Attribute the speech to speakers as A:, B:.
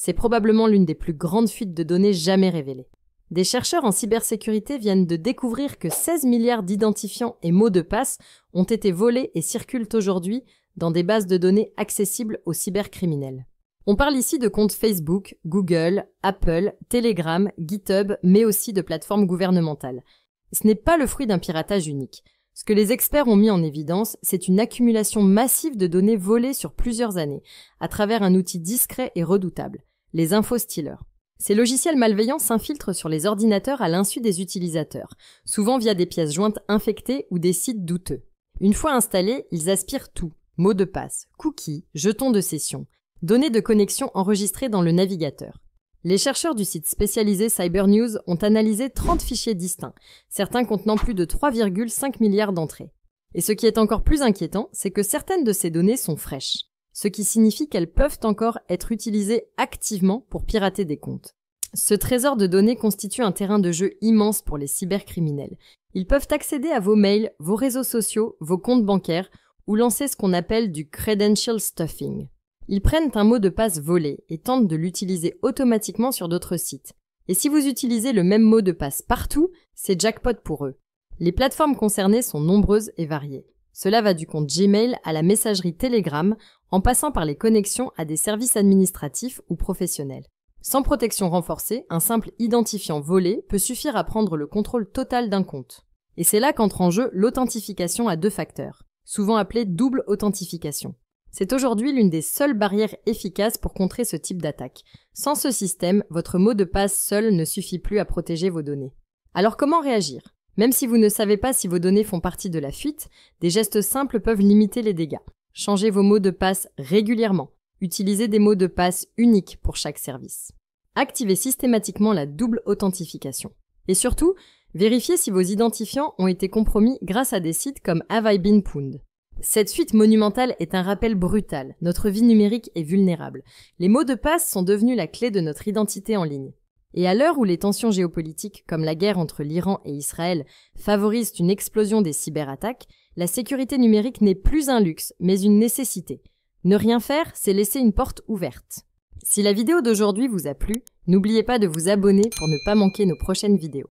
A: C'est probablement l'une des plus grandes fuites de données jamais révélées. Des chercheurs en cybersécurité viennent de découvrir que 16 milliards d'identifiants et mots de passe ont été volés et circulent aujourd'hui dans des bases de données accessibles aux cybercriminels. On parle ici de comptes Facebook, Google, Apple, Telegram, GitHub, mais aussi de plateformes gouvernementales. Ce n'est pas le fruit d'un piratage unique. Ce que les experts ont mis en évidence, c'est une accumulation massive de données volées sur plusieurs années, à travers un outil discret et redoutable, les infostealers. Ces logiciels malveillants s'infiltrent sur les ordinateurs à l'insu des utilisateurs, souvent via des pièces jointes infectées ou des sites douteux. Une fois installés, ils aspirent tout. Mots de passe, cookies, jetons de session, données de connexion enregistrées dans le navigateur. Les chercheurs du site spécialisé CyberNews ont analysé 30 fichiers distincts, certains contenant plus de 3,5 milliards d'entrées. Et ce qui est encore plus inquiétant, c'est que certaines de ces données sont fraîches, ce qui signifie qu'elles peuvent encore être utilisées activement pour pirater des comptes. Ce trésor de données constitue un terrain de jeu immense pour les cybercriminels. Ils peuvent accéder à vos mails, vos réseaux sociaux, vos comptes bancaires, ou lancer ce qu'on appelle du credential stuffing. Ils prennent un mot de passe volé et tentent de l'utiliser automatiquement sur d'autres sites. Et si vous utilisez le même mot de passe partout, c'est jackpot pour eux. Les plateformes concernées sont nombreuses et variées. Cela va du compte Gmail à la messagerie Telegram, en passant par les connexions à des services administratifs ou professionnels. Sans protection renforcée, un simple identifiant volé peut suffire à prendre le contrôle total d'un compte. Et c'est là qu'entre en jeu l'authentification à 2 facteurs, souvent appelée double authentification. C'est aujourd'hui l'une des seules barrières efficaces pour contrer ce type d'attaque. Sans ce système, votre mot de passe seul ne suffit plus à protéger vos données. Alors comment réagir ? Même si vous ne savez pas si vos données font partie de la fuite, des gestes simples peuvent limiter les dégâts. Changez vos mots de passe régulièrement. Utilisez des mots de passe uniques pour chaque service. Activez systématiquement la double authentification. Et surtout, vérifiez si vos identifiants ont été compromis grâce à des sites comme Have I Been Pwned. Cette fuite monumentale est un rappel brutal. Notre vie numérique est vulnérable. Les mots de passe sont devenus la clé de notre identité en ligne. Et à l'heure où les tensions géopolitiques, comme la guerre entre l'Iran et Israël, favorisent une explosion des cyberattaques, la sécurité numérique n'est plus un luxe, mais une nécessité. Ne rien faire, c'est laisser une porte ouverte. Si la vidéo d'aujourd'hui vous a plu, n'oubliez pas de vous abonner pour ne pas manquer nos prochaines vidéos.